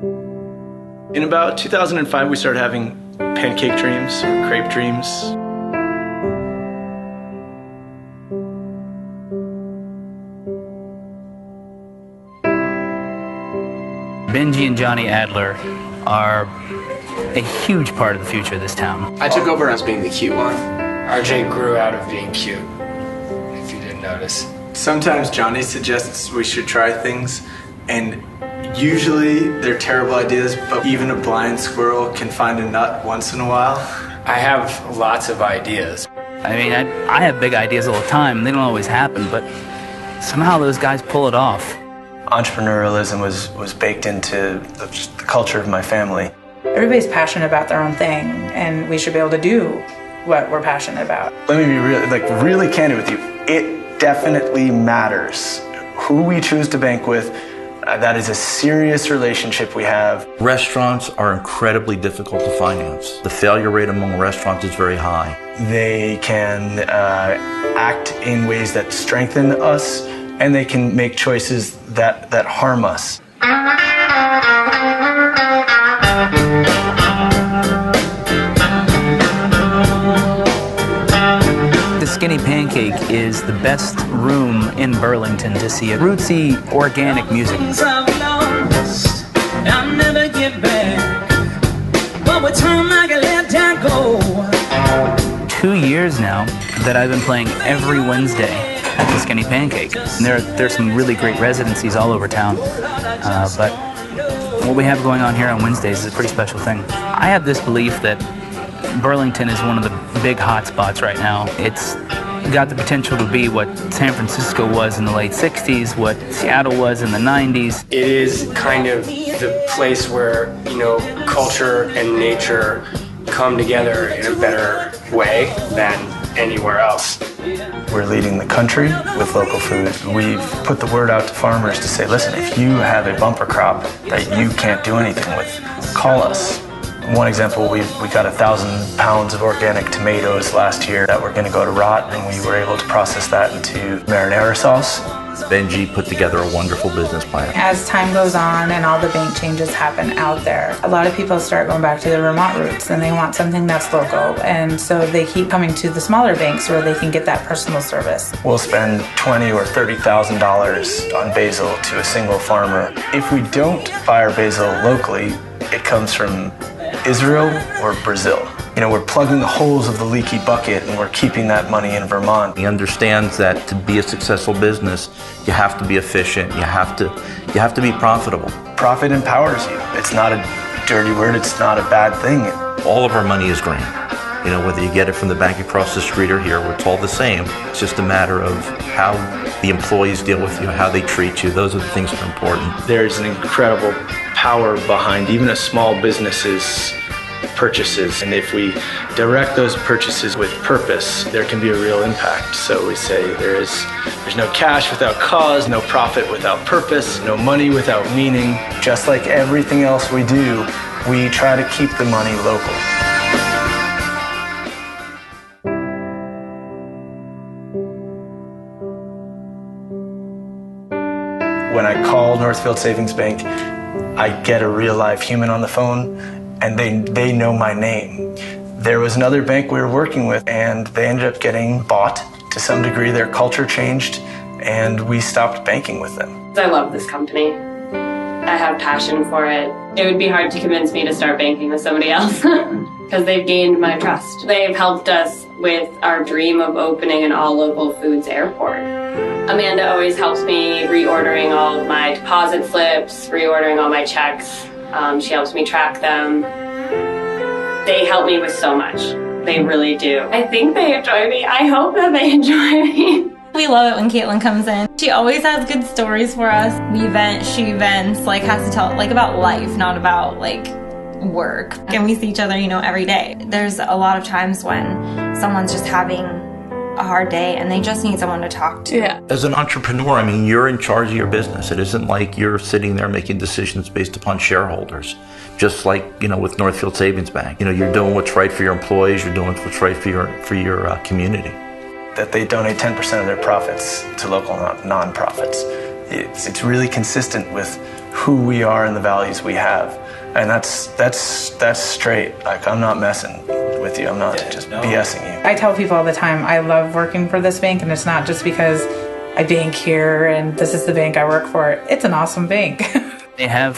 In about 2005, we started having pancake dreams or crepe dreams. Benjy and Jonny Adler are a huge part of the future of this town. I took over as being the cute one. RJ grew out of being cute, if you didn't notice. Sometimes Johnny suggests we should try things, and usually they're terrible ideas, but even a blind squirrel can find a nut once in a while. I have lots of ideas. I mean, I have big ideas all the time. They don't always happen, but somehow those guys pull it off. Entrepreneurialism was baked into the culture of my family. Everybody's passionate about their own thing, and we should be able to do what we're passionate about. Let me be really candid with you. It definitely matters who we choose to bank with. That is a serious relationship we have. Restaurants are incredibly difficult to finance. The failure rate among restaurants is very high. They can act in ways that strengthen us, and they can make choices that harm us. The Skinny Pancake is the best room in Burlington to see a rootsy, organic music. I'll never get back, but with time I can let that go. 2 years now that I've been playing every Wednesday at the Skinny Pancake. And there's some really great residencies all over town, but what we have going on here on Wednesdays is a pretty special thing. I have this belief that Burlington is one of the big hot spots right now. It's got the potential to be what San Francisco was in the late 60s, what Seattle was in the 90s. It is kind of the place where, culture and nature come together in a better way than anywhere else. We're leading the country with local food. We've put the word out to farmers to say, listen, if you have a bumper crop that you can't do anything with, call us. One example, we got 1,000 pounds of organic tomatoes last year that were going to go to rot, and we were able to process that into marinara sauce. Benjy put together a wonderful business plan. As time goes on and all the bank changes happen out there, a lot of people start going back to their Vermont roots, and they want something that's local, and so they keep coming to the smaller banks where they can get that personal service. We'll spend $20,000 or $30,000 on basil to a single farmer. If we don't buy our basil locally, it comes from Israel or Brazil. We're plugging the holes of the leaky bucket, and we're keeping that money in Vermont. He understands that to be a successful business, you have to be efficient, you have to be profitable. Profit empowers you. It's not a dirty word, it's not a bad thing. All of our money is green. Whether you get it from the bank across the street or here, it's all the same. It's just a matter of how the employees deal with you, how they treat you. Those are the things that are important. There's an incredible power behind even a small business's purchases, and if we direct those purchases with purpose, there can be a real impact. So we say there's no cash without cause, no profit without purpose, no money without meaning. Just like everything else we do, we try to keep the money local. When I call Northfield Savings Bank, I get a real live human on the phone, and they know my name. There was another bank we were working with, and they ended up getting bought to some degree. Their culture changed, and we stopped banking with them. I love this company. I have passion for it. It would be hard to convince me to start banking with somebody else because they've gained my trust. They've helped us with our dream of opening an all-local foods airport. Amanda always helps me reordering all of my deposit slips, reordering all my checks. She helps me track them. They help me with so much. They really do. I think they enjoy me. I hope that they enjoy me. We love it when Caitlin comes in. She always has good stories for us. We vent, she vents, has to tell about life, not about work. And we see each other, every day. There's a lot of times when someone's just having a hard day and they just need someone to talk to. Yeah. As an entrepreneur, you're in charge of your business. It isn't like you're sitting there making decisions based upon shareholders. Just like, with Northfield Savings Bank. You're doing what's right for your employees, you're doing what's right for your community. That they donate 10% of their profits to local nonprofits. It's really consistent with who we are and the values we have. And that's straight. Like, I'm not messing with you. I'm not just BSing you. I tell people all the time, I love working for this bank, and it's not just because I bank here and this is the bank I work for. It's an awesome bank. They have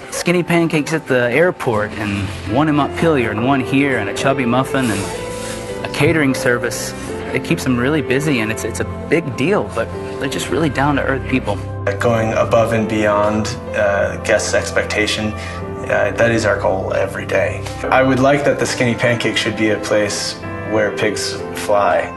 skinny pancakes at the airport, and one in Montpelier, and one here, and a chubby muffin, and a catering service. It keeps them really busy, and it's a big deal, but they're just really down-to-earth people. Going above and beyond guests' expectation, that is our goal every day. I would like that the Skinny Pancake should be a place where pigs fly.